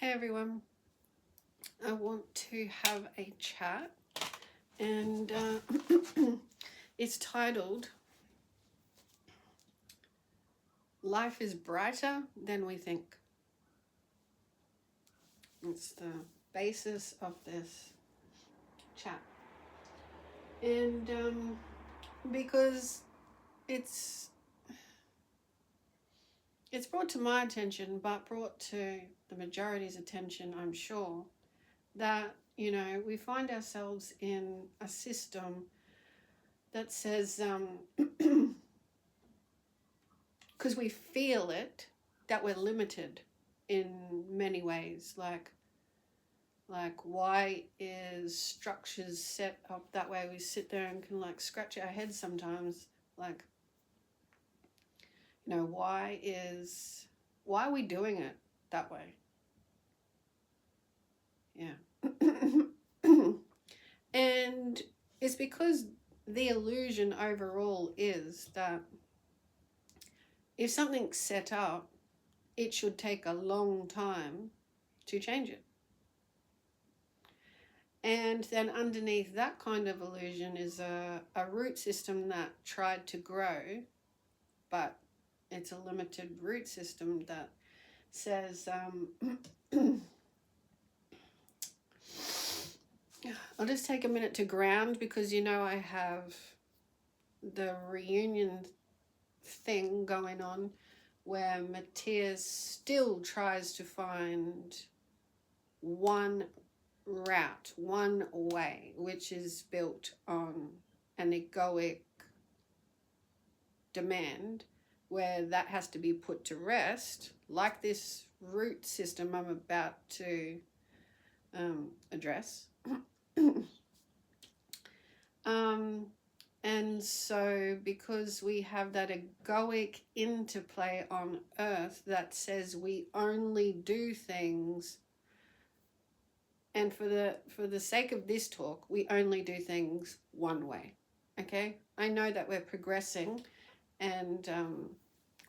Hey everyone, I want to have a chat and it's titled Life is Brighter Than We Think. It's the basis of this chat. And because it's brought to my attention, but brought to the majority's attention, I'm sure, that, we find ourselves in a system that says, because we feel it, that we're limited in many ways. Like why is structures set up that way? We sit there and can scratch our heads sometimes. Why are we doing it that way? Yeah. And it's because the illusion overall is that if something's set up, it should take a long time to change it. And then underneath that kind of illusion is a root system that tried to grow, but it's a limited root system that says, I'll just take a minute to ground because I have the reunion thing going on where Matthias still tries to find one route, one way, which is built on an egoic demand where that has to be put to rest, like this root system I'm about to address. And so because we have that egoic interplay on earth that says we only do things, and for the sake of this talk, we only do things one way. Okay, I know that we're progressing and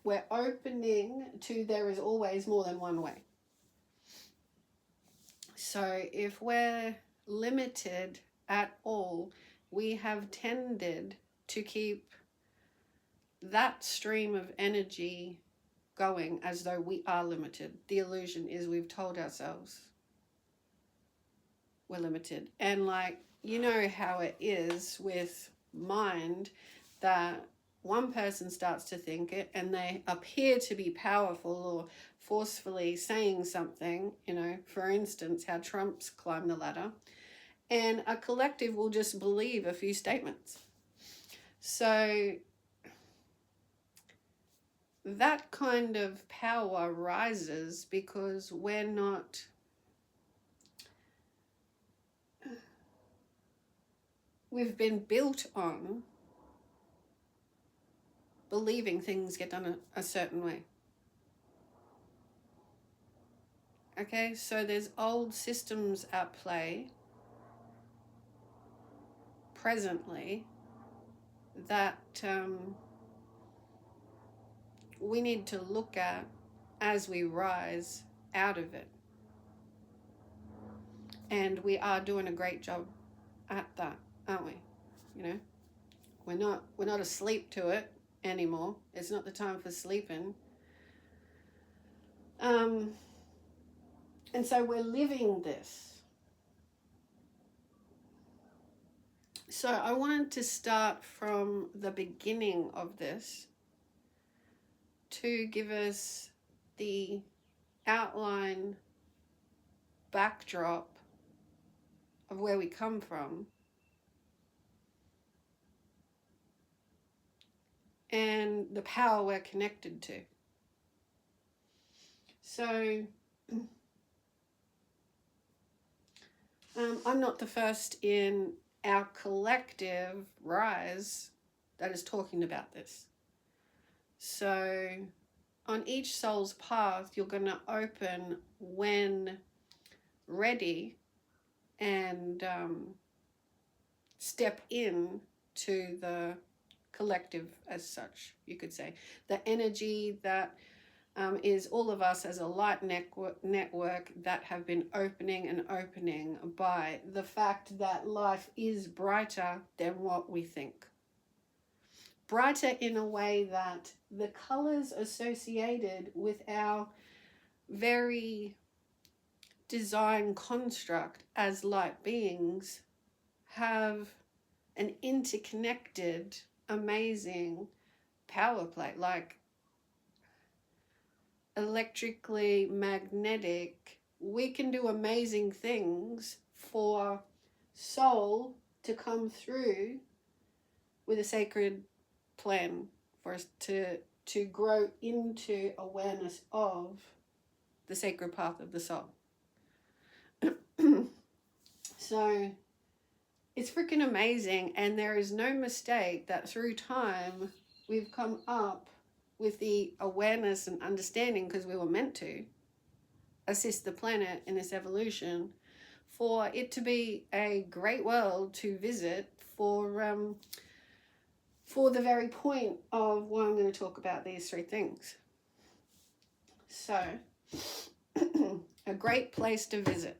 we're opening to there is always more than one way. So if we're limited at all, we have tended to keep that stream of energy going as though we are limited. The illusion is we've told ourselves we're limited. And how it is with mind, that one person starts to think it and they appear to be powerful or forcefully saying something, for instance, how Trump's climbed the ladder, and a collective will just believe a few statements. So that kind of power rises because we've been built on believing things get done a certain way. Okay, so there's old systems at play presently that we need to look at as we rise out of it. And we are doing a great job at that, aren't we? We're not asleep to it anymore. It's not the time for sleeping. And so we're living this. So I wanted to start from the beginning of this to give us the outline backdrop of where we come from and the power we're connected to. So I'm not the first in our collective rise that is talking about this. So on each soul's path, you're going to open when ready and step in to the collective as such, you could say. The energy that is all of us as a light network that have been opening and opening by the fact that life is brighter than what we think. Brighter in a way that the colors associated with our very design construct as light beings have an interconnected, amazing power play, like electrically magnetic. We can do amazing things for soul to come through with a sacred plan for us to grow into awareness of the sacred path of the soul. So it's freaking amazing, and there is no mistake that through time we've come up with the awareness and understanding, because we were meant to assist the planet in this evolution, for it to be a great world to visit for the very point of why I'm going to talk about these three things. So, a great place to visit,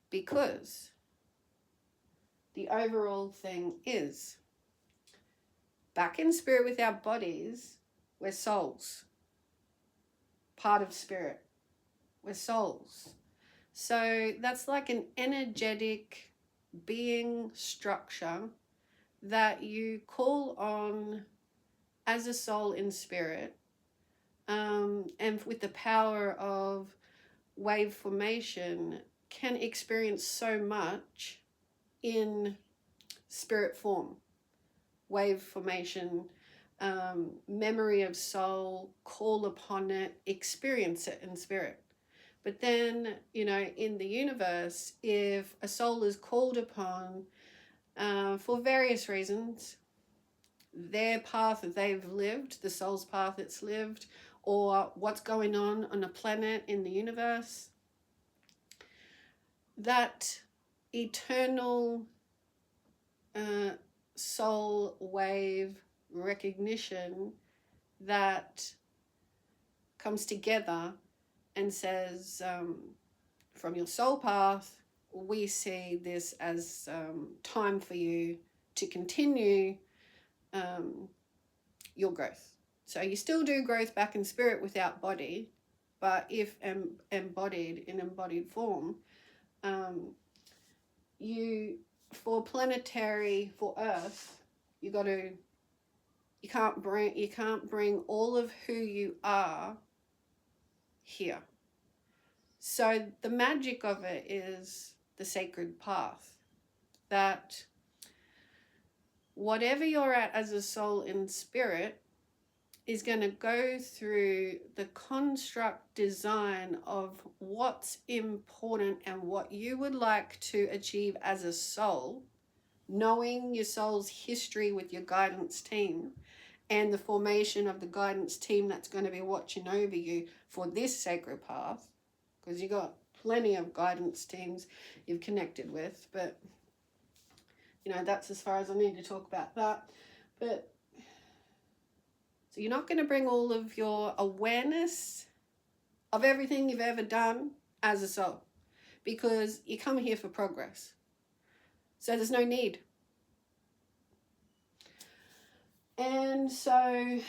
because the overall thing is, back in spirit with our bodies, we're souls. Part of spirit. We're souls. So that's like an energetic being structure that you call on as a soul in spirit, and with the power of wave formation, can experience so much in spirit form. Wave formation, memory of soul, call upon it, experience it in spirit. But then, in the universe, if a soul is called upon for various reasons, their path that they've lived, the soul's path it's lived, or what's going on a planet in the universe, that eternal soul wave recognition that comes together and says, from your soul path, we see this as time for you to continue your growth. So you still do growth back in spirit without body, but if embodied in embodied form, for Earth, you can't bring all of who you are here. So the magic of it is the sacred path, that whatever you're at as a soul in spirit is going to go through the construct design of what's important and what you would like to achieve as a soul, knowing your soul's history with your guidance team and the formation of the guidance team that's going to be watching over you for this sacred path, because you got plenty of guidance teams you've connected with, but that's as far as I need to talk about that. But so you're not going to bring all of your awareness of everything you've ever done as a soul, because you come here for progress. So there's no need. And so,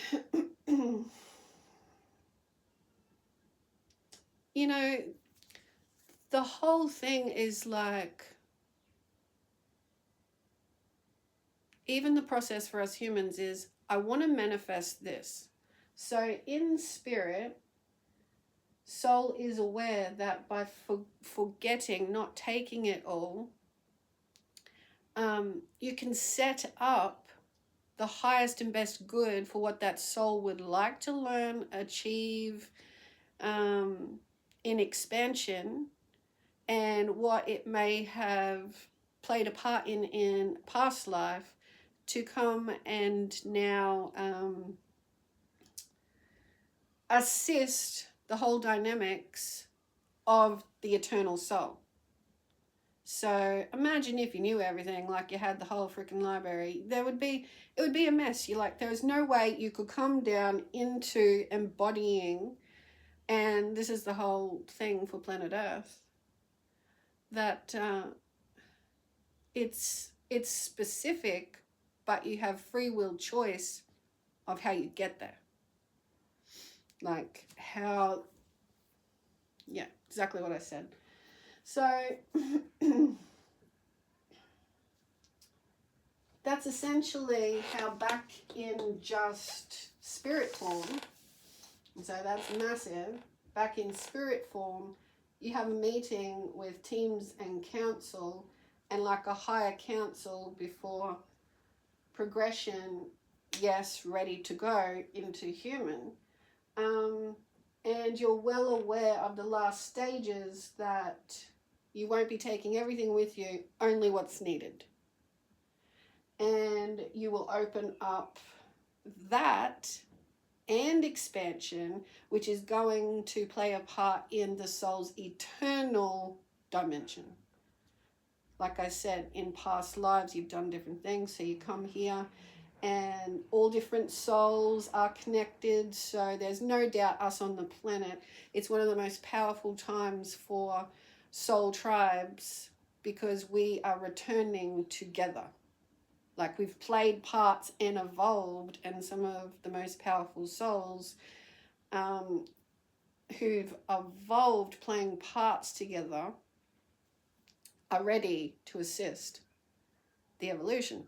the whole thing is like, even the process for us humans is, I want to manifest this. So in spirit, soul is aware that by forgetting, not taking it all, you can set up the highest and best good for what that soul would like to learn, achieve, in expansion, and what it may have played a part in past life, to come and now assist the whole dynamics of the eternal soul. So imagine if you knew everything, like you had the whole freaking library. It would be a mess. You're like, there's no way you could come down into embodying, and this is the whole thing for planet Earth, that it's specific, but you have free will choice of how you get there. Like how, yeah, exactly what I said. So that's essentially how back in just spirit form, and so that's massive, back in spirit form, you have a meeting with teams and council and like a higher council before progression, yes, ready to go into human. And you're well aware of the last stages, that you won't be taking everything with you, only what's needed. And you will open up that and expansion, which is going to play a part in the soul's eternal dimension. Like I said, in past lives, you've done different things. So you come here and all different souls are connected. So there's no doubt us on the planet, it's one of the most powerful times for soul tribes, because we are returning together. Like we've played parts and evolved, and some of the most powerful souls who've evolved playing parts together are ready to assist the evolution.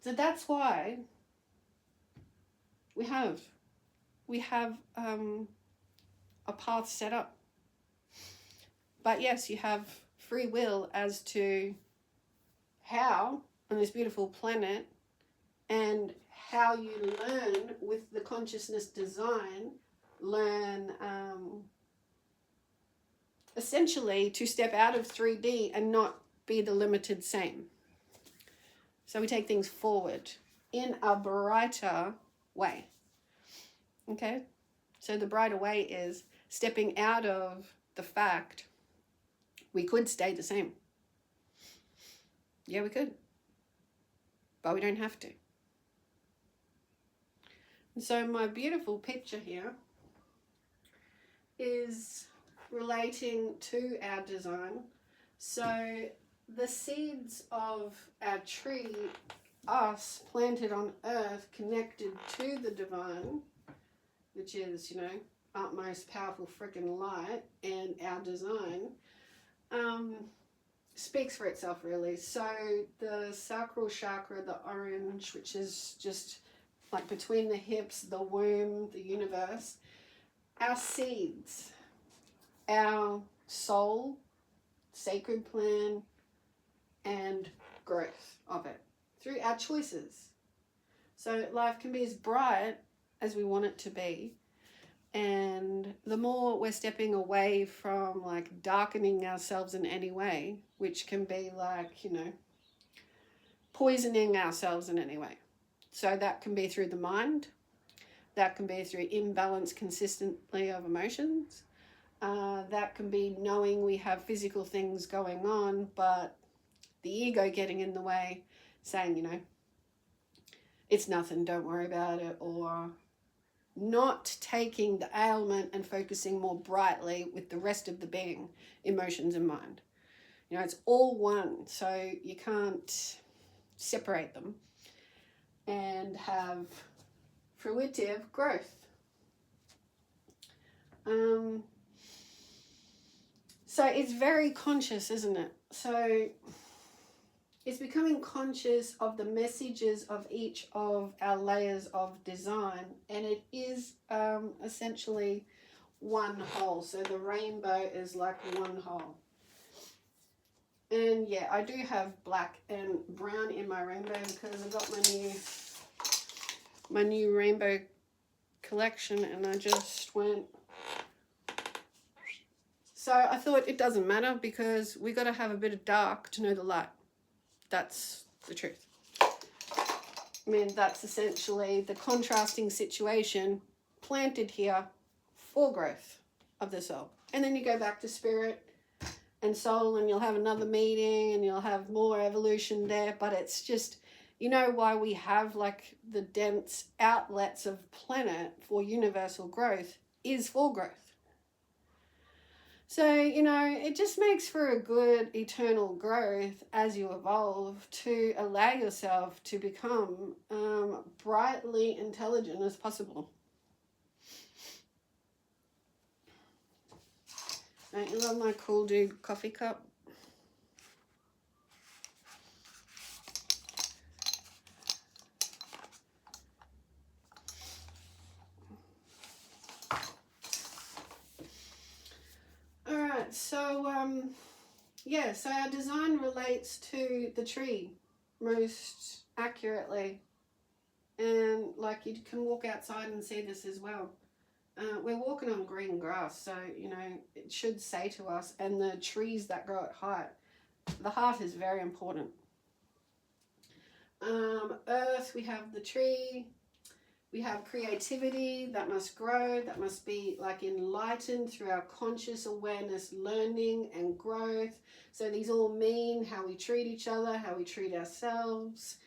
So that's why we have a path set up. But yes, you have free will as to how on this beautiful planet, and how you learn with the consciousness design, learn essentially to step out of 3D and not be the limited same. So we take things forward in a brighter way. Okay? So the brighter way is stepping out of the fact we could stay the same. Yeah, we could. But we don't have to. And so my beautiful picture here is relating to our design. So the seeds of our tree, us planted on earth, connected to the divine, which is, you know, utmost powerful freaking light, and our design, speaks for itself really. So the sacral chakra, the orange, which is just like between the hips, the womb, the universe, our seeds, our soul, sacred plan, and growth of it through our choices. So life can be as bright as we want it to be. And the more we're stepping away from like darkening ourselves in any way, which can be like, you know, poisoning ourselves in any way. So that can be through the mind. That can be through imbalance consistently of emotions. That can be knowing we have physical things going on, but the ego getting in the way, saying, you know, it's nothing, don't worry about it, or not taking the ailment and focusing more brightly with the rest of the being, emotions and mind. You know, it's all one, so you can't separate them and have fruitive growth. So it's very conscious, isn't it? So it's becoming conscious of the messages of each of our layers of design, and it is essentially one whole. So the rainbow is like one whole. And yeah, I do have black and brown in my rainbow because I got my new rainbow collection, and I just went. So I thought it doesn't matter, because we got to have a bit of dark to know the light. That's the truth. I mean, that's essentially the contrasting situation planted here for growth of the soul. And then you go back to spirit and soul, and you'll have another meeting and you'll have more evolution there. But it's just, you know, why we have like the dense outlets of planet for universal growth is for growth. So, you know, it just makes for a good eternal growth as you evolve to allow yourself to become brightly intelligent as possible. Don't you love my Cool Dude coffee cup? Alright, so yeah, so our design relates to the tree most accurately. And like you can walk outside and see this as well. We're walking on green grass, so, you know, it should say to us, and the trees that grow at height, the heart is very important. Earth, we have the tree, we have creativity that must grow, that must be like enlightened through our conscious awareness, learning and growth. So these all mean how we treat each other, how we treat ourselves.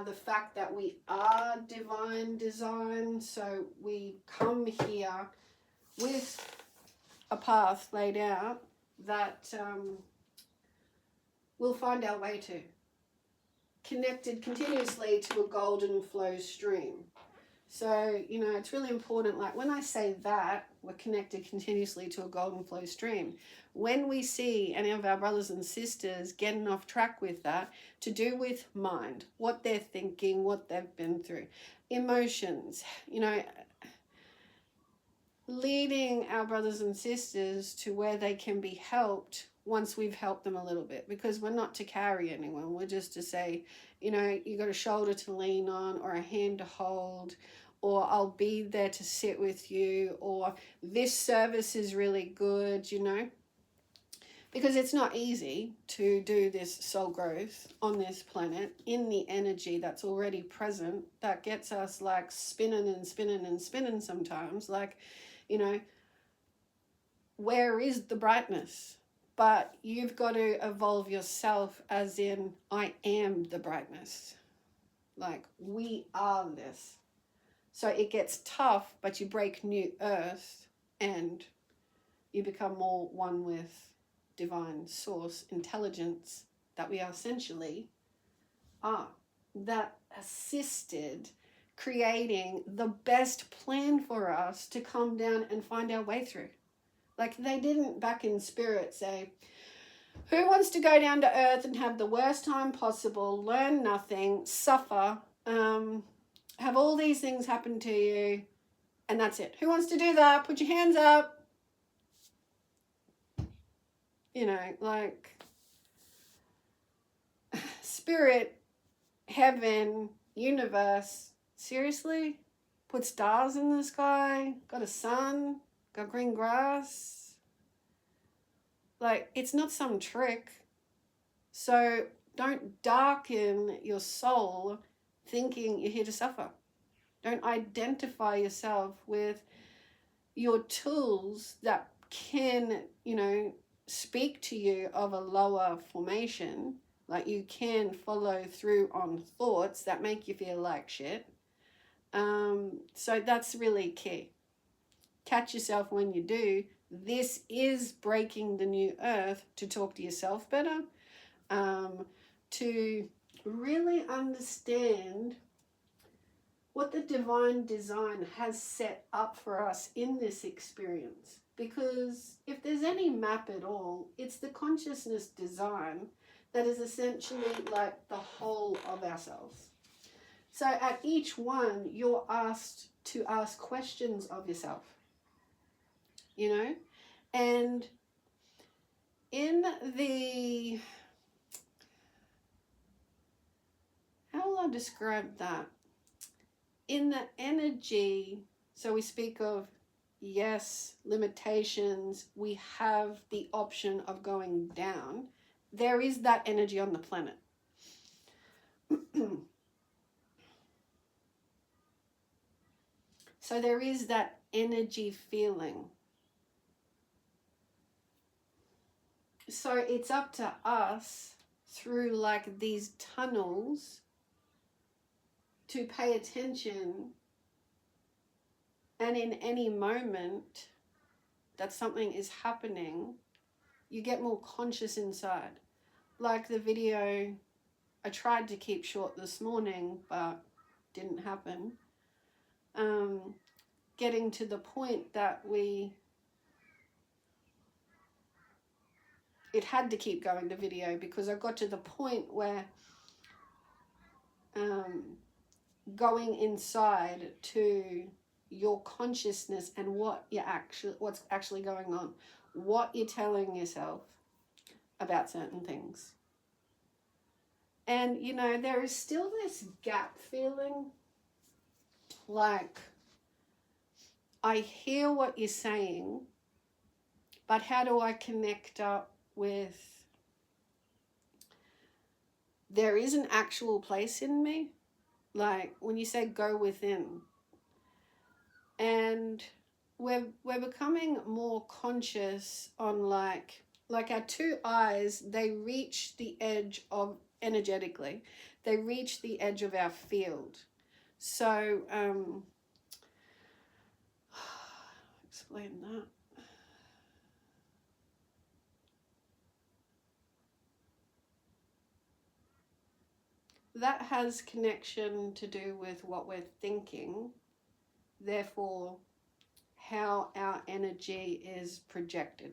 The fact that we are divine design, so we come here with a path laid out that we'll find our way to, connected continuously to a golden flow stream. So, you know, it's really important, like when I say that, we're connected continuously to a golden flow stream. When we see any of our brothers and sisters getting off track with that, to do with mind, what they're thinking, what they've been through, emotions, you know, leading our brothers and sisters to where they can be helped once we've helped them a little bit, because we're not to carry anyone. We're just to say, you know, you got a shoulder to lean on or a hand to hold, or I'll be there to sit with you, or this service is really good, you know, because it's not easy to do this soul growth on this planet in the energy that's already present that gets us like spinning and spinning and spinning sometimes, like, you know, where is the brightness? But you've got to evolve yourself, as in, I am the brightness. Like, we are this. So it gets tough, but you break new earth and you become more one with divine source intelligence that we essentially are. That assisted creating the best plan for us to come down and find our way through. Like, they didn't back in spirit say, who wants to go down to earth and have the worst time possible, learn nothing, suffer, have all these things happen to you, and that's it. Who wants to do that? Put your hands up. You know, like, spirit, heaven, universe, seriously? Put stars in the sky, got a sun, got green grass. Like, it's not some trick. So don't darken your soul thinking you're here to suffer. Don't identify yourself with your tools that can, you know, speak to you of a lower formation. Like, you can follow through on thoughts that make you feel like shit. So that's really key. Catch yourself when you do. This is breaking the new earth to talk to yourself better, to really understand what the divine design has set up for us in this experience. Because if there's any map at all, it's the consciousness design that is essentially like the whole of ourselves. So at each one, you're asked to ask questions of yourself, you know? And in the, how will I describe that? In the energy, so we speak of, yes, limitations, we have the option of going down. There is that energy on the planet. So there is that energy feeling. So it's up to us through like these tunnels to pay attention, and in any moment that something is happening, you get more conscious inside. Like the video I tried to keep short this morning, but didn't happen. Getting to the point that it had to keep going, the video, because I got to the point where going inside to your consciousness and what's actually going on, what you're telling yourself about certain things. And, you know, there is still this gap feeling, like I hear what you're saying, but how do I connect up with, there is an actual place in me? Like when you say go within, and we're becoming more conscious on like our two eyes, they reach the edge of, energetically, they reach the edge of our field. So explain that. That has connection to do with what we're thinking, therefore how our energy is projected,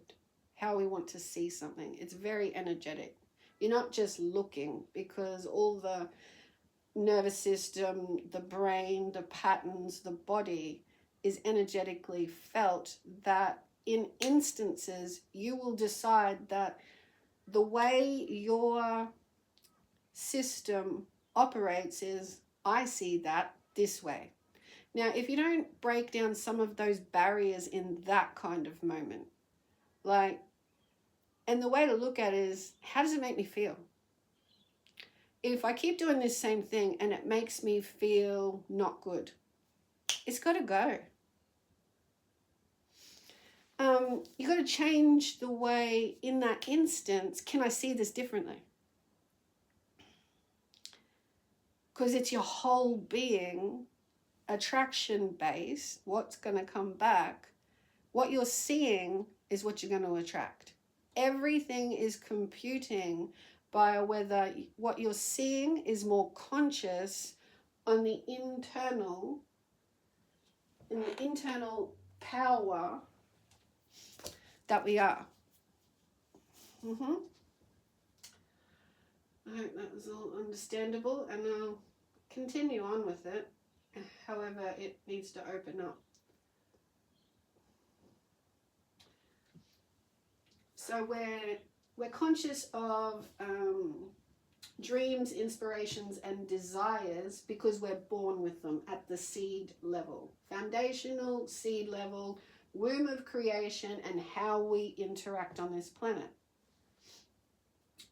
how we want to see something. It's very energetic. You're not just looking, because all the nervous system, the brain, the patterns, the body is energetically felt, that in instances you will decide that the way your system operates is, I see that this way. Now, if you don't break down some of those barriers in that kind of moment, like, and the way to look at it is, how does it make me feel? If I keep doing this same thing and it makes me feel not good, it's got to go. You got to change the way, in that instance, can I see this differently? Because it's your whole being, attraction base, what's going to come back. What you're seeing is what you're going to attract. Everything is computing by whether what you're seeing is more conscious on the internal, in the internal power that we are. I hope that was all understandable, and I'll continue on with it. However, it needs to open up. So we're conscious of dreams, inspirations, and desires because we're born with them at the seed level, foundational seed level, womb of creation, and how we interact on this planet.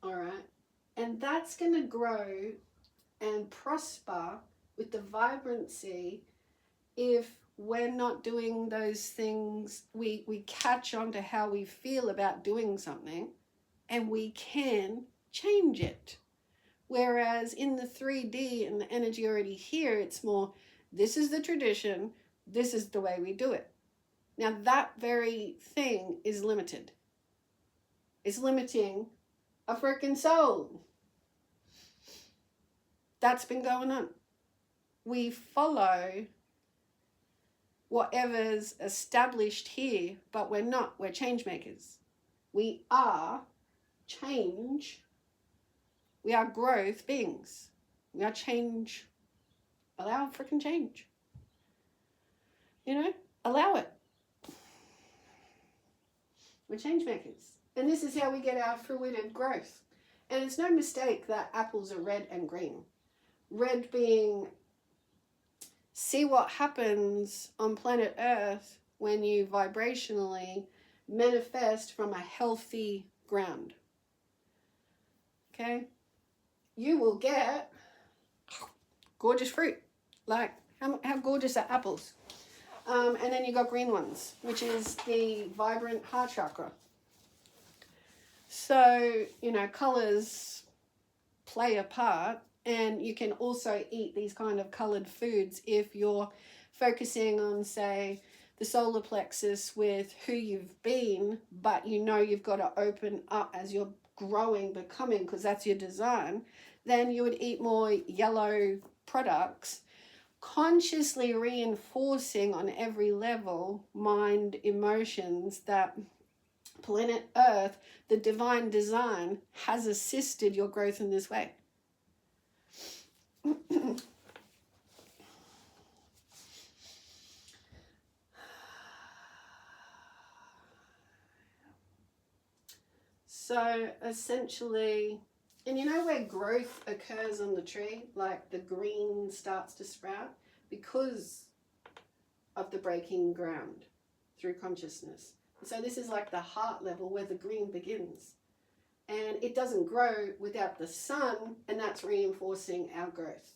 All right, and that's going to grow and prosper with the vibrancy if we're not doing those things. We catch on to how we feel about doing something, and we can change it. Whereas in the 3D and the energy already here, it's more, this is the tradition, this is the way we do it. Now that very thing is limited. It's limiting a freaking soul. That's been going on. We follow whatever's established here, but we're not. We're change makers. We are change. We are growth beings. We are change. Allow freaking change. You know, allow it. We're change makers. And this is how we get our fruited growth. And it's no mistake that apples are red and green. Red being, see what happens on planet Earth when you vibrationally manifest from a healthy ground. Okay? You will get gorgeous fruit. Like, how gorgeous are apples? And then you got green ones, which is the vibrant heart chakra. So, colors play a part, and you can also eat these kind of colored foods if you're focusing on, say, the solar plexus with who you've been, but you've got to open up as you're growing, becoming, because that's your design. Then you would eat more yellow products, consciously reinforcing on every level, mind, emotions, that planet Earth, the divine design, has assisted your growth in this way. So essentially, and where growth occurs on the tree, like the green starts to sprout because of the breaking ground through consciousness. So this is like the heart level where the green begins. And it doesn't grow without the sun, and that's reinforcing our growth.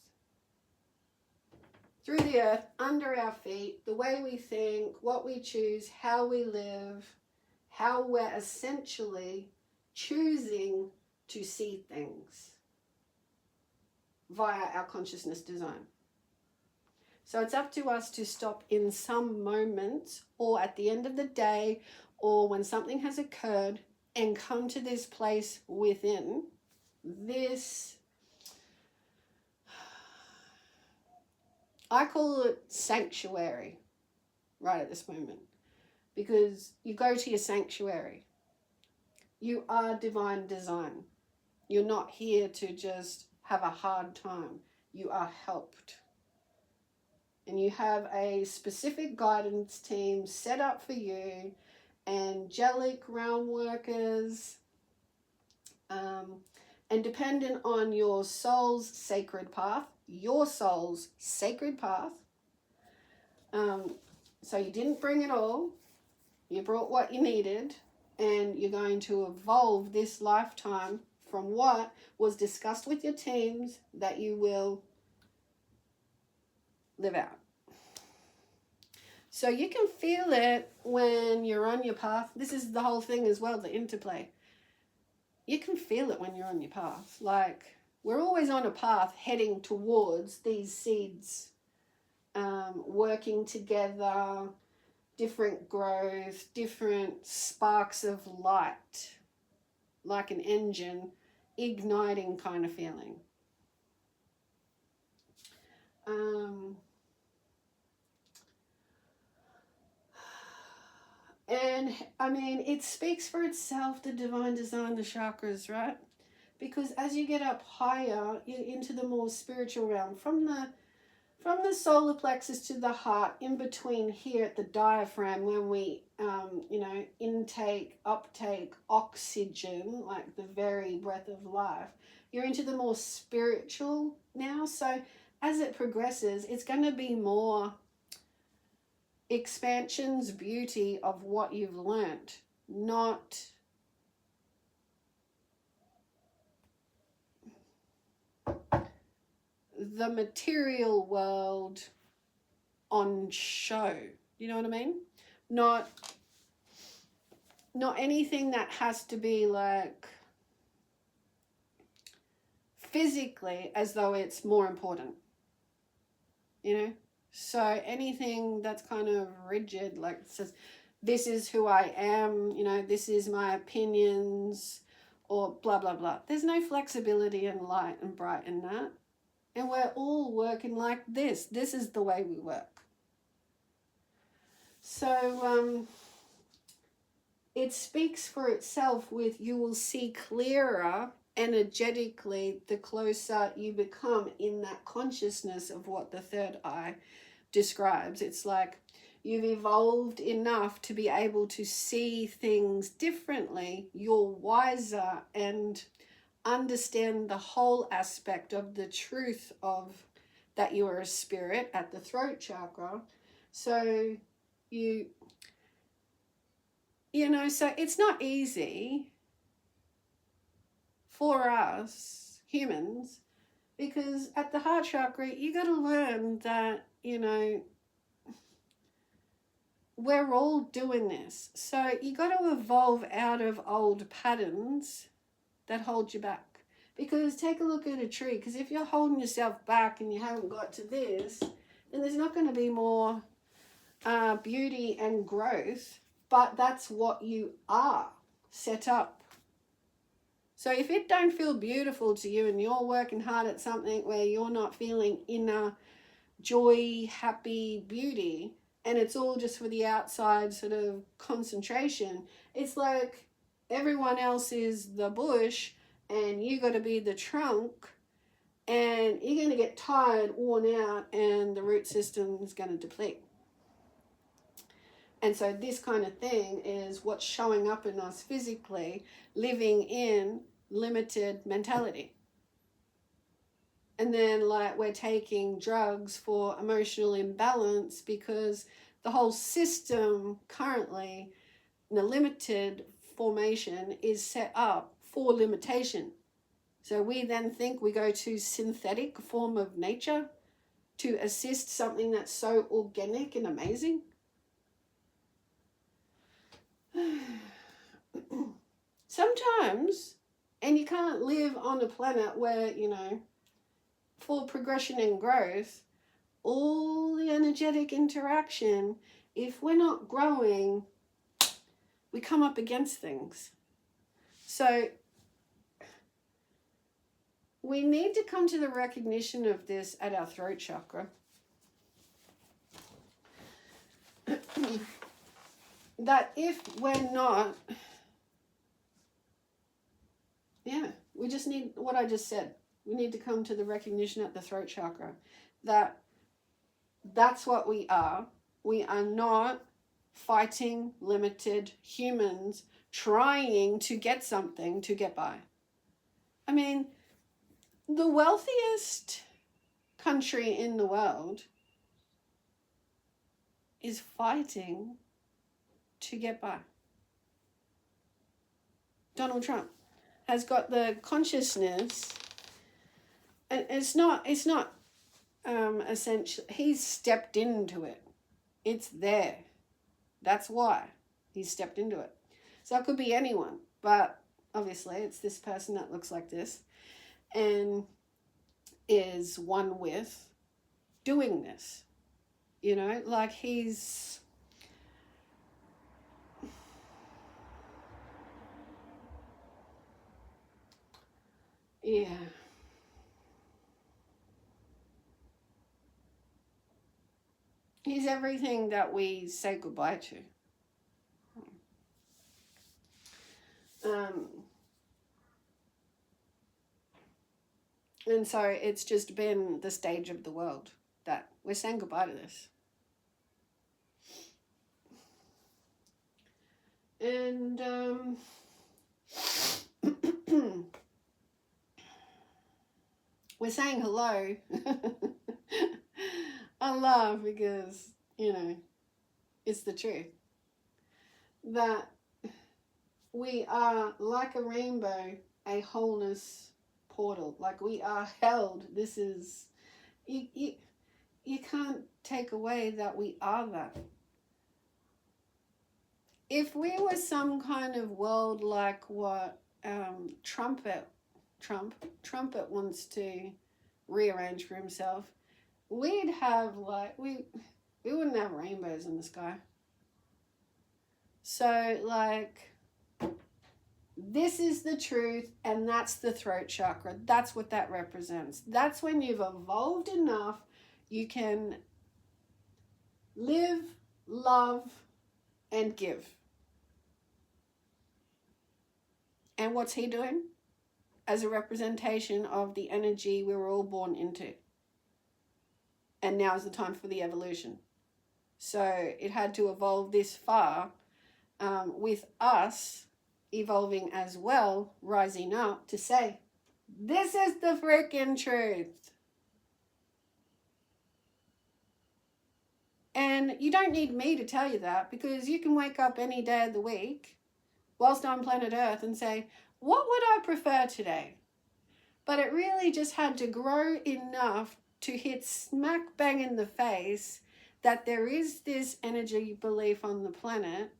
Through the earth, under our feet, the way we think, what we choose, how we live, how we're essentially choosing to see things via our consciousness design. So it's up to us to stop in some moment, or at the end of the day, or when something has occurred, and come to this place within this, I call it sanctuary right at this moment, because you go to your sanctuary. You are divine design. You're not here to just have a hard time. You are helped. And you have a specific guidance team set up for you, angelic realm workers, and dependent on your soul's sacred path, so you didn't bring it all, you brought what you needed, and you're going to evolve this lifetime from what was discussed with your teams that you will live out. So you can feel it when you're on your path. This is the whole thing as well, the interplay. You can feel it when you're on your path. Like, we're always on a path heading towards these seeds, working together, different growth, different sparks of light, like an engine, igniting kind of feeling. And I mean, it speaks for itself, the divine design, the chakras, right? Because as you get up higher, you're into the more spiritual realm. From the solar plexus to the heart, in between here at the diaphragm, when we, uptake oxygen, like the very breath of life, you're into the more spiritual now. So as it progresses, it's going to be more expansions, beauty of what you've learnt, not the material world on show. You know what I mean? Not anything that has to be like physically as though it's more important. So anything that's kind of rigid, like it says, this is who I am, this is my opinions, or blah, blah, blah. There's no flexibility and light and bright in that. And we're all working like this. This is the way we work. So it speaks for itself with, you will see clearer energetically the closer you become in that consciousness of what the third eye describes. It's like you've evolved enough to be able to see things differently. You're wiser and understand the whole aspect of the truth of that you are a spirit at the throat chakra. So so it's not easy for us humans, because at the heart chakra, you got to learn that, we're all doing this. So you got to evolve out of old patterns that hold you back. Because take a look at a tree. Because if you're holding yourself back and you haven't got to this, then there's not going to be more beauty and growth. But that's what you are set up. So if it don't feel beautiful to you and you're working hard at something where you're not feeling inner joy, happy, beauty, and it's all just for the outside sort of concentration, it's like everyone else is the bush and you got to be the trunk, and you're going to get tired, worn out, and the root system is going to deplete. And so this kind of thing is what's showing up in us physically, living in limited mentality. And then like we're taking drugs for emotional imbalance because the whole system currently in a limited formation is set up for limitation. So we then think we go to synthetic form of nature to assist something that's so organic and amazing. Sometimes, and you can't live on a planet where, you know, for progression and growth, all the energetic interaction, if we're not growing, we come up against things. So we need to come to the recognition of this at our throat chakra. That if we're not, we just need what I just said. We need to come to the recognition at the throat chakra that that's what we are. We are not fighting limited humans trying to get something to get by. I mean, the wealthiest country in the world is fighting to get by. Donald Trump has got the consciousness, and it's not essential. He's stepped into it. It's there. That's why he stepped into it. So it could be anyone, but obviously it's this person that looks like this and is one with doing this. You know, like he's he's everything that we say goodbye to. And so it's just been the stage of the world that we're saying goodbye to this. And we're saying hello. I laugh because, you know, it's the truth. That we are like a rainbow, a wholeness portal. Like we are held. This is, you can't take away that we are that. If we were some kind of world like what Trumpet wants to rearrange for himself, we'd have like, we wouldn't have rainbows in the sky. So like, this is the truth, and that's the throat chakra. That's what that represents. That's when you've evolved enough, you can live, love, and give. And what's he doing? As a representation of the energy we were all born into. And now is the time for the evolution. So it had to evolve this far with us evolving as well, rising up to say, this is the freaking truth. And you don't need me to tell you that, because you can wake up any day of the week whilst on planet Earth and say, what would I prefer today? But it really just had to grow enough to hit smack bang in the face that there is this energy belief on the planet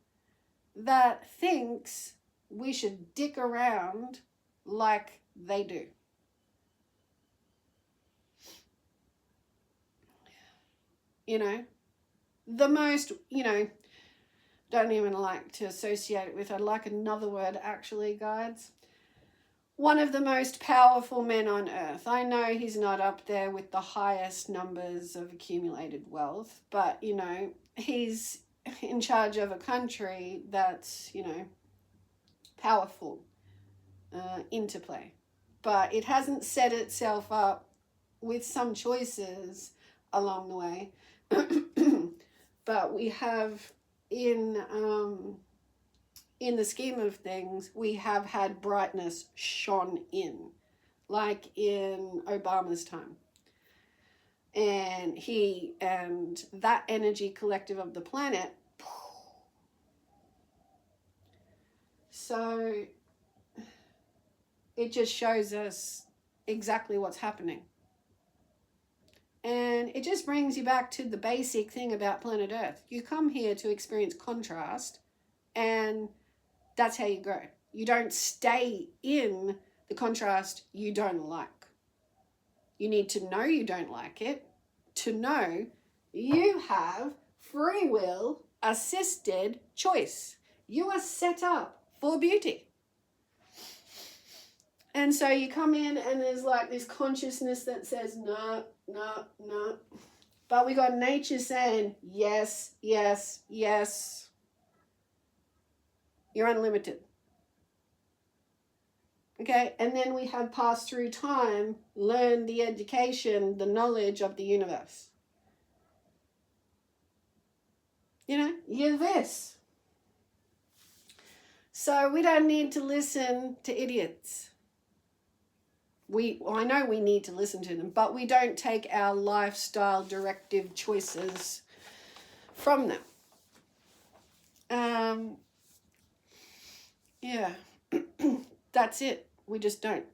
that thinks we should dick around like they do. You know, the most, don't even like to associate it with, I'd like another word actually, guides. One of the most powerful men on earth. I know he's not up there with the highest numbers of accumulated wealth, but, he's in charge of a country that's, powerful interplay. But it hasn't set itself up with some choices along the way. But we have in the scheme of things, we have had brightness shone in, like in Obama's time. And that energy collective of the planet. So it just shows us exactly what's happening. And it just brings you back to the basic thing about planet Earth. You come here to experience contrast, and that's how you grow. You don't stay in the contrast you don't like. You need to know you don't like it, to know you have free will assisted choice. You are set up for beauty. And so you come in and there's like this consciousness that says, no. But we got nature saying, yes, yes, yes. You're unlimited. Okay, and then we have passed through time, learned the education, the knowledge of the universe. You're this. So we don't need to listen to idiots. I know we need to listen to them, but we don't take our lifestyle directive choices from them. Yeah, that's it. We just don't.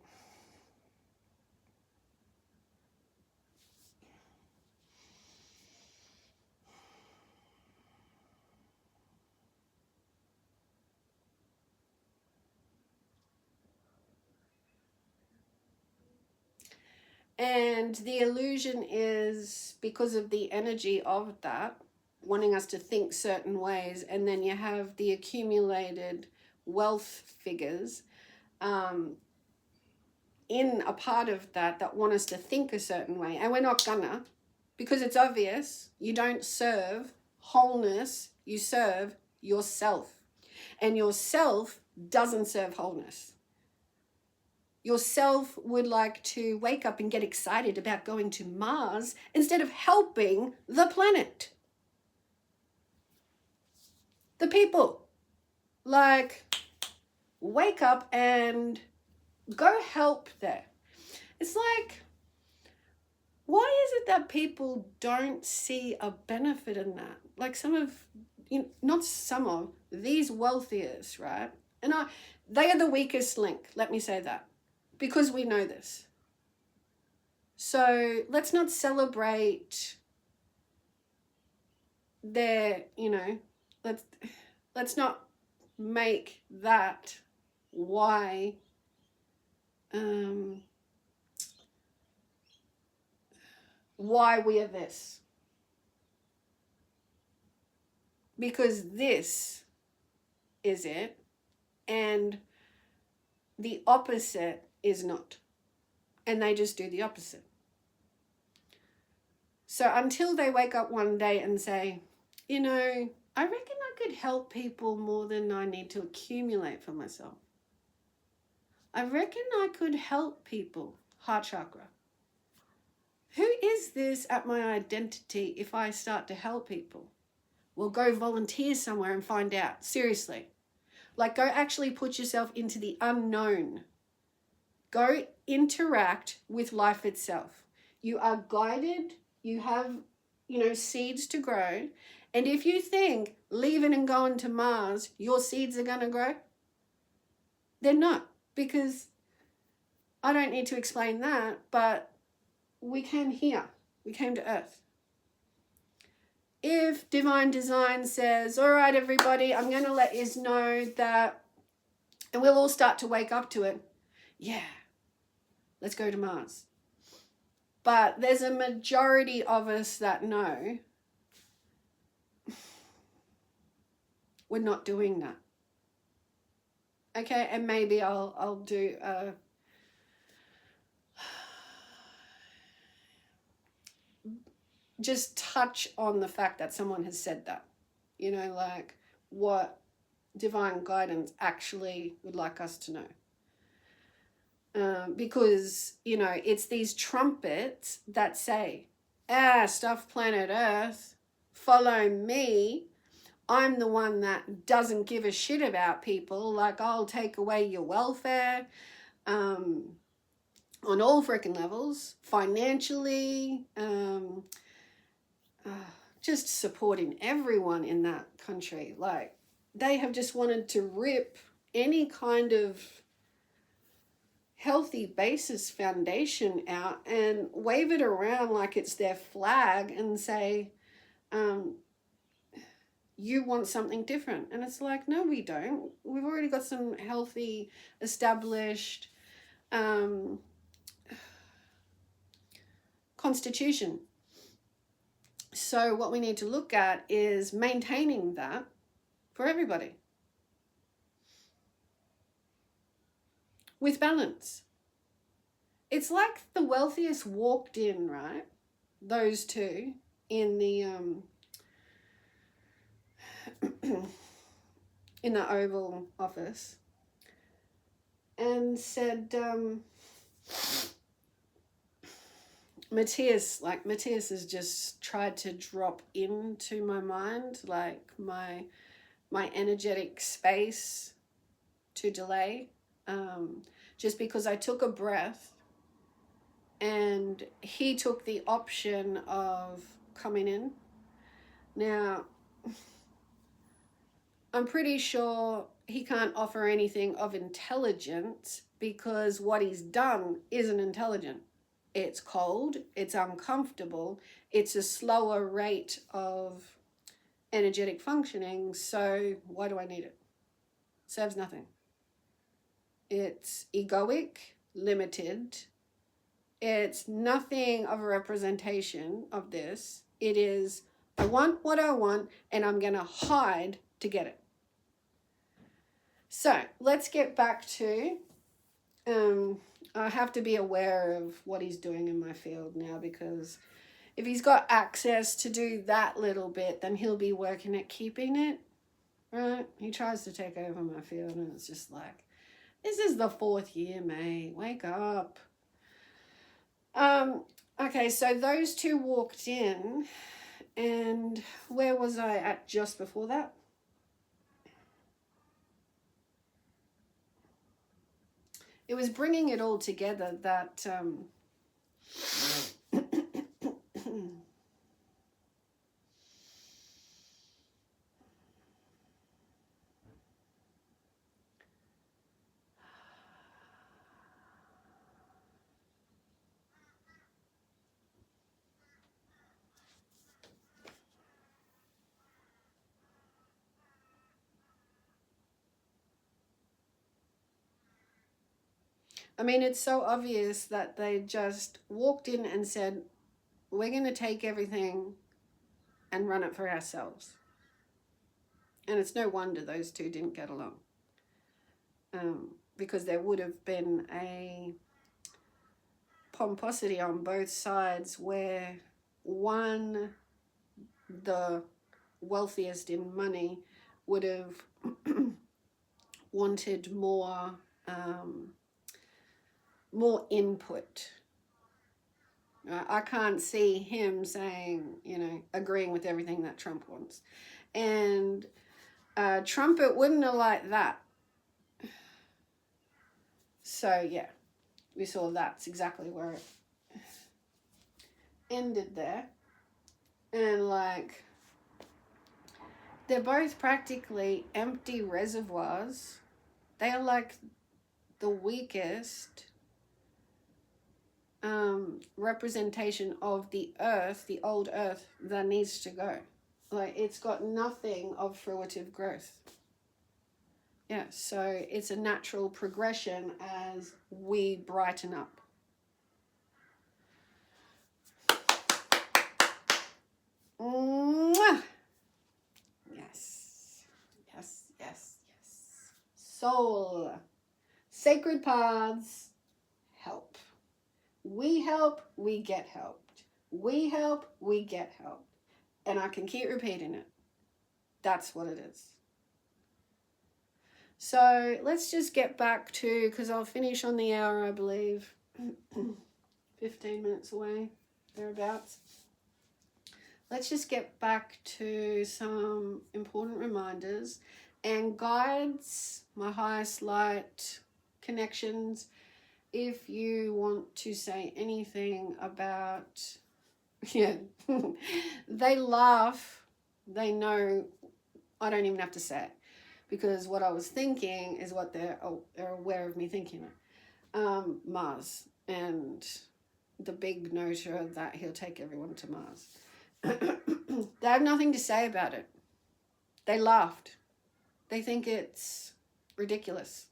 And the illusion is because of the energy of that, wanting us to think certain ways, and then you have the accumulated wealth figures in a part of that want us to think a certain way. And we're not gonna, because it's obvious. You don't serve wholeness, you serve yourself. And yourself doesn't serve wholeness. Yourself would like to wake up and get excited about going to Mars instead of helping the planet. The people. Like, wake up and go help there. It's like, why is it that people don't see a benefit in that? Like not some of, these wealthiest, right? And they are the weakest link, let me say that. Because we know this. So let's not celebrate their, let's not make that why we are this. Because this is it, and the opposite is not. And they just do the opposite. So until they wake up one day and say, I reckon I could help people more than I need to accumulate for myself. I reckon I could help people, heart chakra. Who is this at my identity if I start to help people? Well, go volunteer somewhere and find out. Seriously. Like, go actually put yourself into the unknown. Go interact with life itself. You are guided. You have, seeds to grow. And if you think leaving and going to Mars, your seeds are going to grow, they're not. Because I don't need to explain that, but we came here. We came to Earth. if divine design says, all right, everybody, I'm going to let you know that, and we'll all start to wake up to it. Yeah, let's go to Mars. But there's a majority of us that know we're not doing that. Okay, and maybe I'll do just touch on the fact that someone has said that. You know, like what divine guidance actually would like us to know. Because, you know, it's these trumpets that say, stuff planet Earth, follow me. I'm the one that doesn't give a shit about people. Like, I'll take away your welfare on all freaking levels, financially, just supporting everyone in that country. Like, they have just wanted to rip any kind of healthy basis foundation out and wave it around like it's their flag and say, you want something different. And it's like, no, we don't. We've already got some healthy, established constitution. So what we need to look at is maintaining that for everybody with balance. It's like the wealthiest walked in, right? Those two in the in the Oval Office and said, Matthias has just tried to drop into my mind, like my energetic space to delay, just because I took a breath and he took the option of coming in. Now, I'm pretty sure he can't offer anything of intelligence because what he's done isn't intelligent. It's cold, it's uncomfortable, it's a slower rate of energetic functioning, so why do I need it? Serves nothing. It's egoic, limited. It's nothing of a representation of this. It is, I want what I want and I'm going to hide to get it. So let's get back to, I have to be aware of what he's doing in my field now, because if he's got access to do that little bit, then he'll be working at keeping it, right? He tries to take over my field and it's just like, this is the 4th year, mate. Wake up. Okay, so those two walked in, and where was I at just before that? It was bringing it all together that I mean, it's so obvious that they just walked in and said, we're going to take everything and run it for ourselves. And it's no wonder those two didn't get along. Because there would have been a pomposity on both sides where one, the wealthiest in money, would have wanted more input. I can't see him saying, agreeing with everything that Trump wants. And Trumpet wouldn't have liked that. So, yeah, we saw that's exactly where it ended there. And, like, they're both practically empty reservoirs. They are, like, the weakest representation of the earth, the old earth, that needs to go. Like, it's got nothing of fruitive growth. Yeah, so it's a natural progression as we brighten up. Mwah! Yes, yes, yes, yes. Soul. Sacred paths help. We help, we get helped. We help, we get helped. And I can keep repeating it. That's what it is. So let's just get back to, because I'll finish on the hour, I believe. 15 minutes away, thereabouts. Let's just get back to some important reminders and guides, my highest light connections. If you want to say anything about, yeah, they laugh, they know, I don't even have to say it, because what I was thinking is what they're aware of me thinking it. Mars, and the big notion that he'll take everyone to Mars. They have nothing to say about it. They laughed. They think it's ridiculous.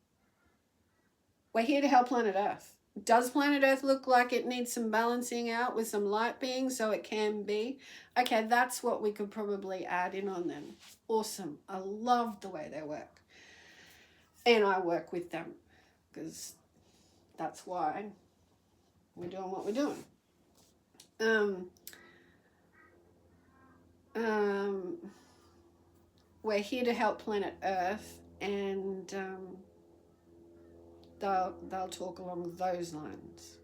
We're here to help planet Earth. Does planet Earth look like it needs some balancing out with some light beings so it can be? Okay, that's what we could probably add in on then. Awesome. I love the way they work. And I work with them because that's why we're doing what we're doing. We're here to help planet Earth, and they'll talk along those lines.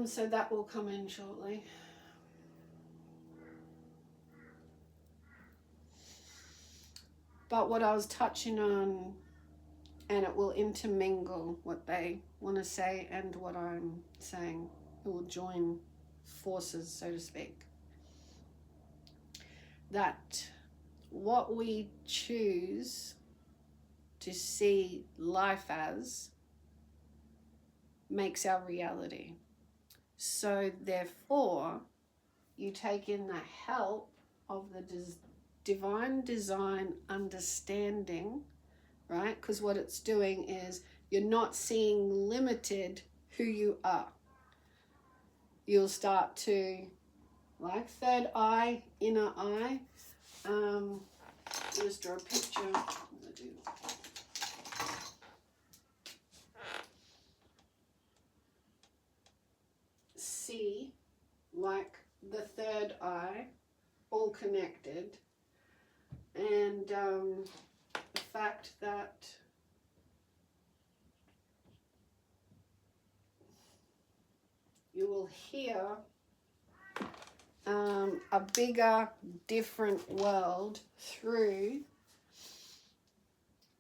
So that will come in shortly. But what I was touching on, and it will intermingle what they want to say and what I'm saying. It will join forces, so to speak. That what we choose to see life as makes our reality. So therefore, you take in the help of the divine design understanding, right? Because what it's doing is you're not seeing limited who you are. You'll start to, like third eye, inner eye. I'll just draw a picture. See, like the third eye, all connected, and the fact that you will hear a bigger, different world through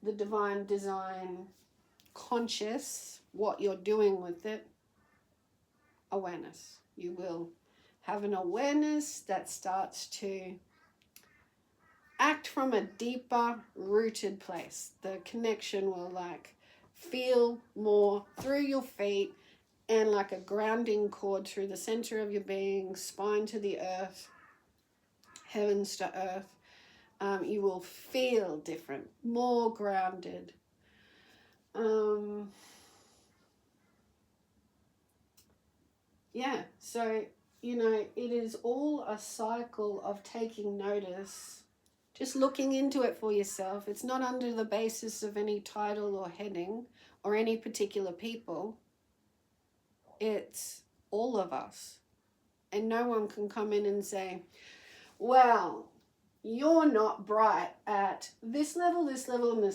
the divine design conscious, what you're doing with it, awareness. You will have an awareness that starts to act from a deeper rooted place. The connection will like feel more through your feet and like a grounding cord through the center of your being, spine to the earth, heavens to earth. You will feel different, more grounded. Yeah, so, it is all a cycle of taking notice, just looking into it for yourself. It's not under the basis of any title or heading or any particular people. It's all of us. And no one can come in and say, well, you're not bright at this level, and this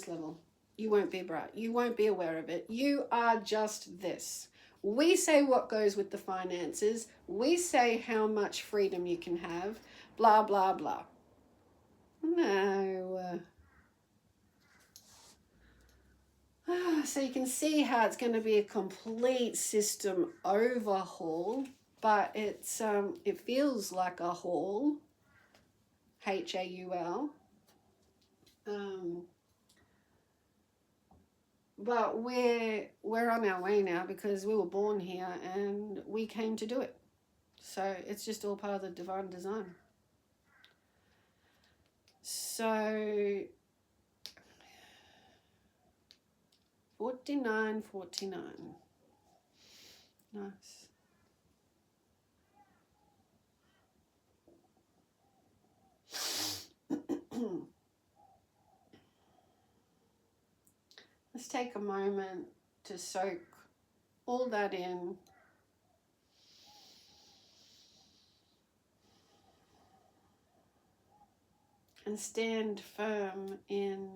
level. You won't be bright. You won't be aware of it. You are just this. We say what goes with the finances. We say how much freedom you can have. Blah, blah, blah. No. So you can see how it's going to be a complete system overhaul, but it feels like a haul. Haul. But we're on our way now because we were born here and we came to do it. So it's just all part of the divine design. So 49, 49. Nice. Let's take a moment to soak all that in. And stand firm in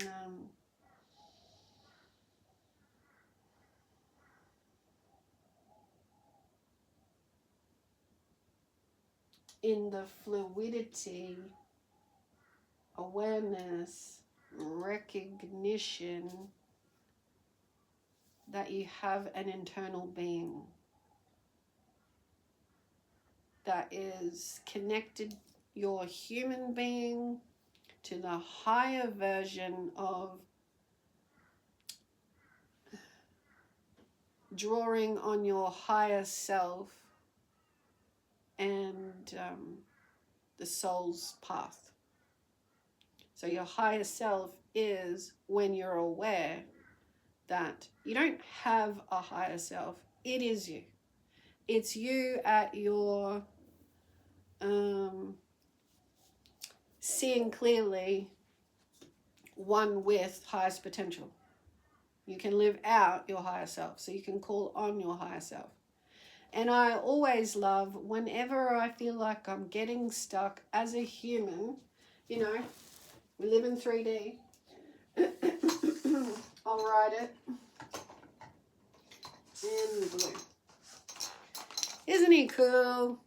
the fluidity, awareness, recognition that you have an internal being that is connected, your human being, to the higher version of drawing on your higher self and the soul's path. So your higher self is when you're aware that you don't have a higher self. It is you. It's you at your seeing clearly, one with highest potential. You can live out your higher self, so you can call on your higher self. And I always love, whenever I feel like I'm getting stuck as a human, you know, we live in 3D. I'll write it in blue. Isn't he cool?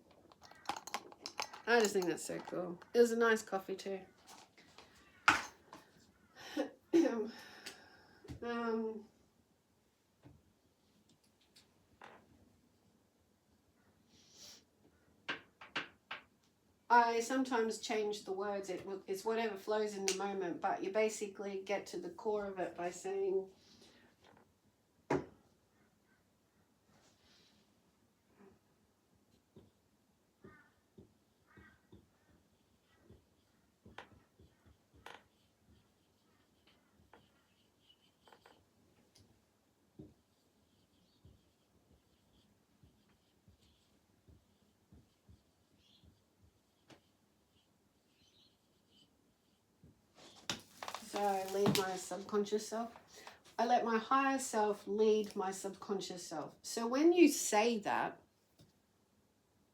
I just think that's so cool. It was a nice coffee too. I sometimes change the words. It's whatever flows in the moment, but you basically get to the core of it by saying, so I lead my subconscious self. I let my higher self lead my subconscious self. So when you say that,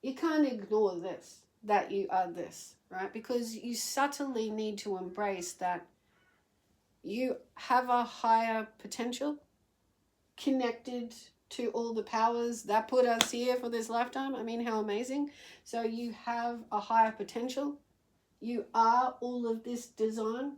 you can't ignore this, that you are this, right? Because you subtly need to embrace that you have a higher potential connected to all the powers that put us here for this lifetime. I mean, how amazing. So you have a higher potential. You are all of this design.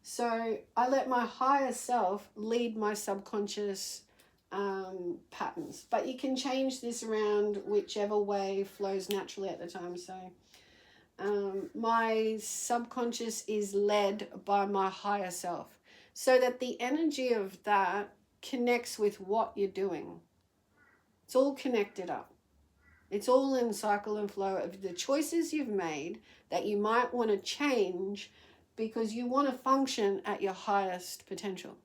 So I let my higher self lead my subconscious patterns. But you can change this around whichever way flows naturally at the time. So my subconscious is led by my higher self. So that the energy of that connects with what you're doing. It's all connected up. It's all in cycle and flow of the choices you've made that you might want to change because you want to function at your highest potential.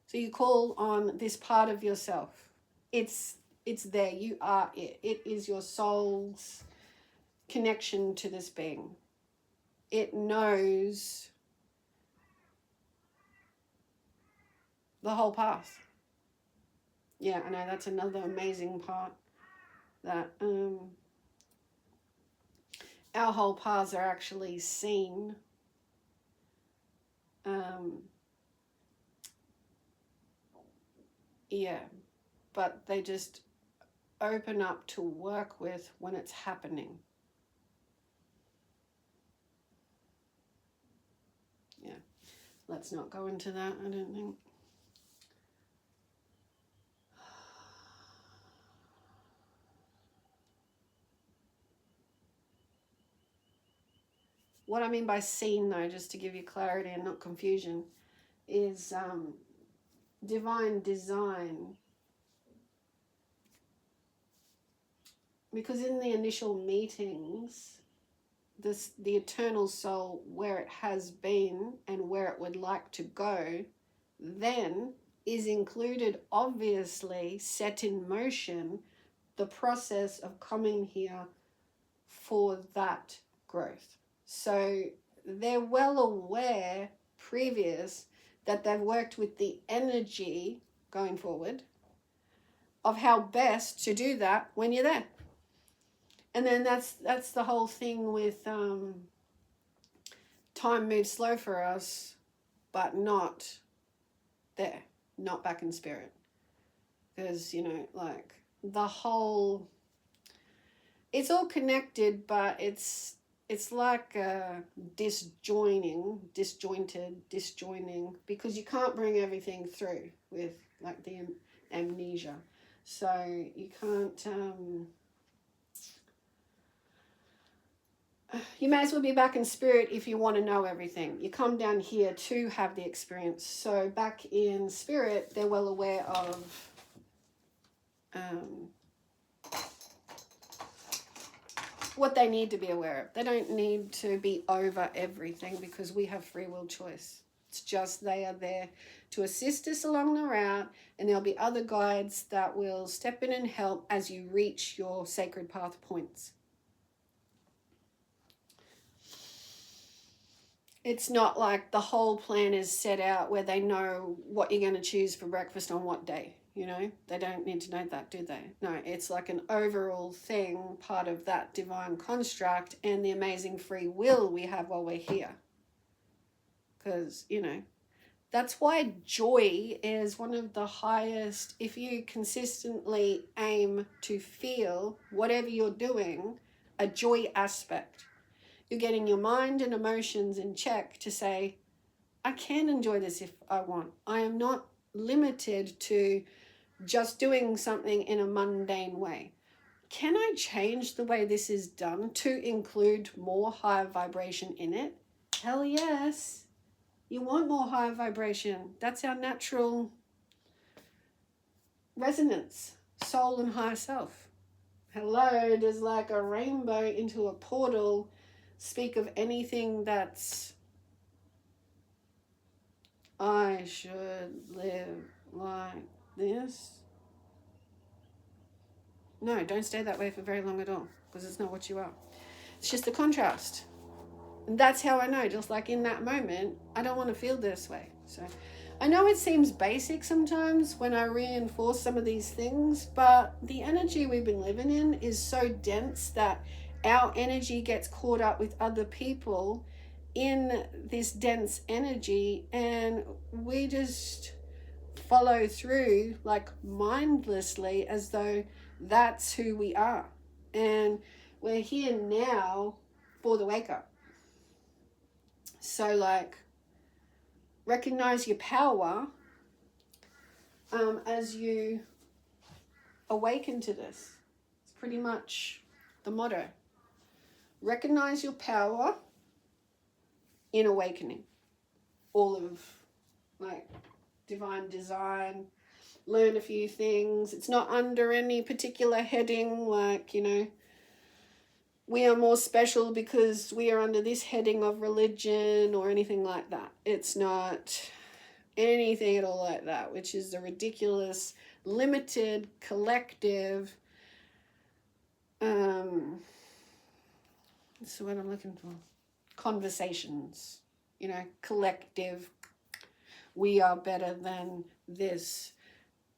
So you call on this part of yourself. It's there. You are it. It is your soul's connection to this being. It knows the whole path. Yeah, I know that's another amazing part, that our whole paths are actually seen. Yeah, but they just open up to work with when it's happening. Yeah, let's not go into that, I don't think. What I mean by seen, though, just to give you clarity and not confusion, is divine design because in the initial meetings, the eternal soul, where it has been and where it would like to go, then is included, obviously set in motion, the process of coming here for that growth. So they're well aware previous that they've worked with the energy going forward of how best to do that when you're there. And then that's the whole thing with time moves slow for us, but not there, not back in spirit. Because, you know, like the whole, it's all connected, but it's like disjointing, because you can't bring everything through with like the amnesia. So you can't, you may as well be back in spirit if you want to know everything. You come down here to have the experience. So back in spirit, they're well aware of what they need to be aware of. They don't need to be over everything because we have free will choice. It's just they are there to assist us along the route, and there'll be other guides that will step in and help as you reach your sacred path points. It's not like the whole plan is set out where they know what you're going to choose for breakfast on what day. You know, they don't need to know that, do they? No, it's like an overall thing, part of that divine construct and the amazing free will we have while we're here. Because, you know, that's why joy is one of the highest. If you consistently aim to feel whatever you're doing, a joy aspect, you're getting your mind and emotions in check to say, I can enjoy this if I want. I am not limited to just doing something in a mundane way. Can I change the way this is done to include more higher vibration in it? Hell yes. You want more higher vibration. That's our natural resonance, soul and higher self. Hello, does like a rainbow into a portal speak of anything that's, I should live like this? No, don't stay that way for very long at all, because it's not what you are. It's just a contrast. And that's how I know, just like in that moment, I don't want to feel this way. So I know it seems basic sometimes when I reinforce some of these things, but the energy we've been living in is so dense that our energy gets caught up with other people in this dense energy, and we just follow through like mindlessly as though that's who we are. And we're here now for the wake up. So like recognize your power as you awaken to this. It's pretty much the motto. Recognize your power in awakening. All of like divine design, learn a few things. It's not under any particular heading like, you know, we are more special because we are under this heading of religion or anything like that. It's not anything at all like that, which is the ridiculous, limited, collective, that's what I'm looking for. Conversations, you know, collective. We are better than this,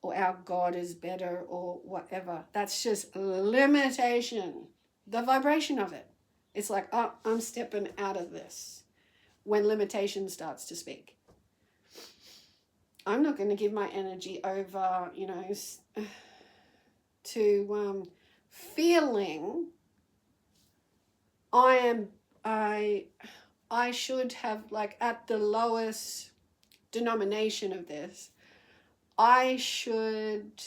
or our God is better, or whatever. That's just limitation. The vibration of it. It's like, oh, I'm stepping out of this when limitation starts to speak. I'm not going to give my energy over, you know, to feeling I should have, like, at the lowest denomination of this, I should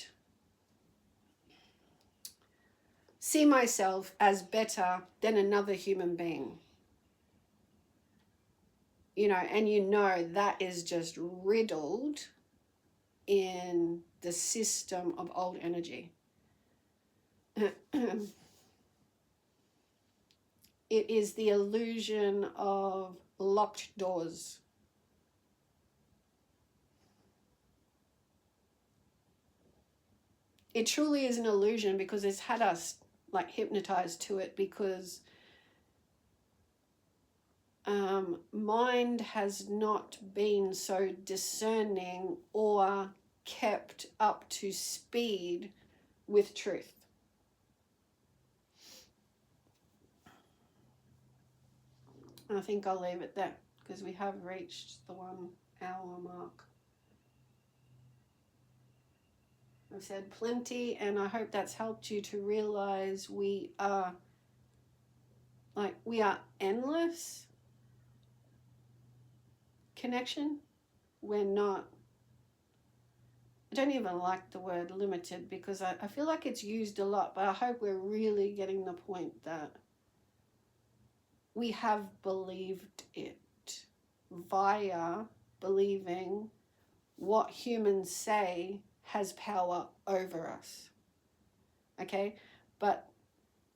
see myself as better than another human being. You know, and you know that is just riddled in the system of old energy. It is the illusion of locked doors. It truly is an illusion because it's had us like hypnotized to it, because mind has not been so discerning or kept up to speed with truth. I think I'll leave it there because we have reached the 1 hour mark. I've said plenty, and I hope that's helped you to realize we are endless connection. We're not, I don't even like the word limited because I feel like it's used a lot, but I hope we're really getting the point that we have believed it via believing what humans say has power over us. Okay? But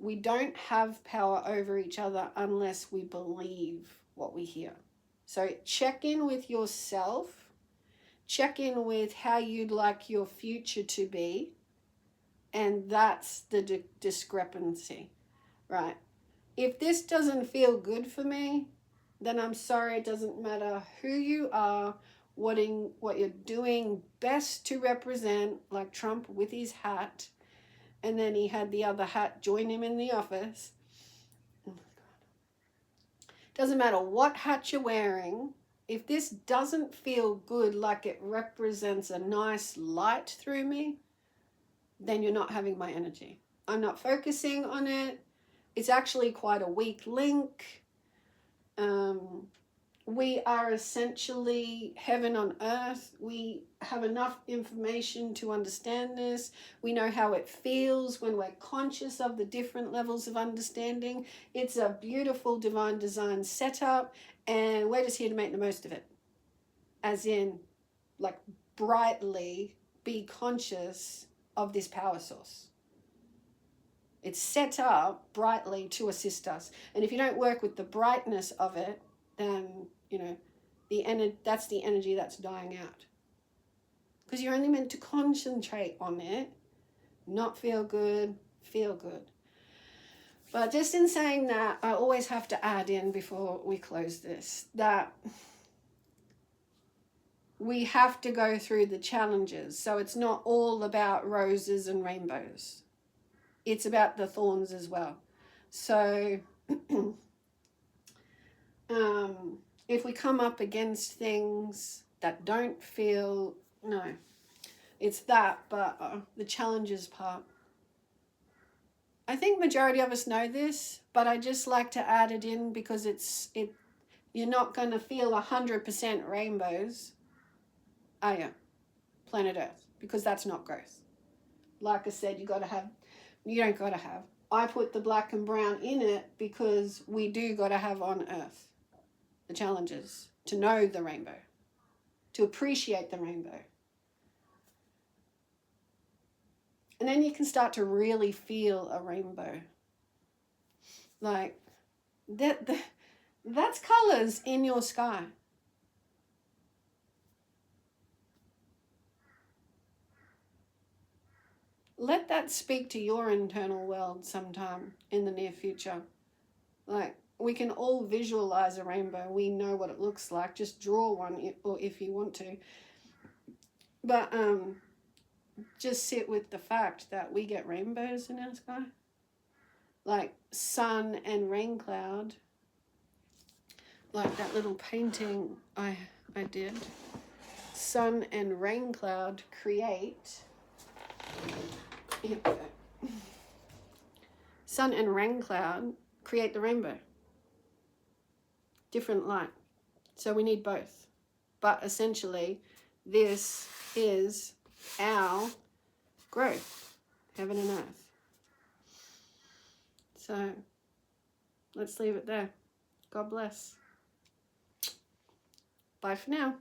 we don't have power over each other unless we believe what we hear. So check in with yourself. Check in with how you'd like your future to be. And that's the discrepancy, right? If this doesn't feel good for me, then I'm sorry. It doesn't matter who you are, what you're doing best to represent, like Trump with his hat, and then he had the other hat join him in the office. Oh my God. Doesn't matter what hat you're wearing. If this doesn't feel good, like it represents a nice light through me, then you're not having my energy. I'm not focusing on it. It's actually quite a weak link. We are essentially heaven on earth. We have enough information to understand this. We know how it feels when we're conscious of the different levels of understanding. It's a beautiful divine design setup, and we're just here to make the most of it. As in, like, brightly be conscious of this power source. It's set up brightly to assist us. And if you don't work with the brightness of it, then, you know, that's the energy that's dying out. Because you're only meant to concentrate on it, not feel good, feel good. But just in saying that, I always have to add in before we close this, that we have to go through the challenges. So it's not all about roses and rainbows. It's about the thorns as well. So if we come up against things that don't feel, no, it's that, but the challenges part. I think majority of us know this, but I just like to add it in because you're not going to feel 100% rainbows, are you? Planet Earth, because that's not growth. Like I said, you don't got to have. I put the black and brown in it because we do got to have on Earth the challenges, to know the rainbow, to appreciate the rainbow. And then you can start to really feel a rainbow. Like, that's colors in your sky. Let that speak to your internal world sometime in the near future. Like, we can all visualize a rainbow. We know what it looks like. Just draw one, or if you want to. But just sit with the fact that we get rainbows in our sky. Like sun and rain cloud. Like that little painting I did. Sun and rain cloud create... Sun and rain cloud create the rainbow. Different light. So we need both. But essentially, this is our growth, heaven and earth. So let's leave it there. God bless. Bye for now.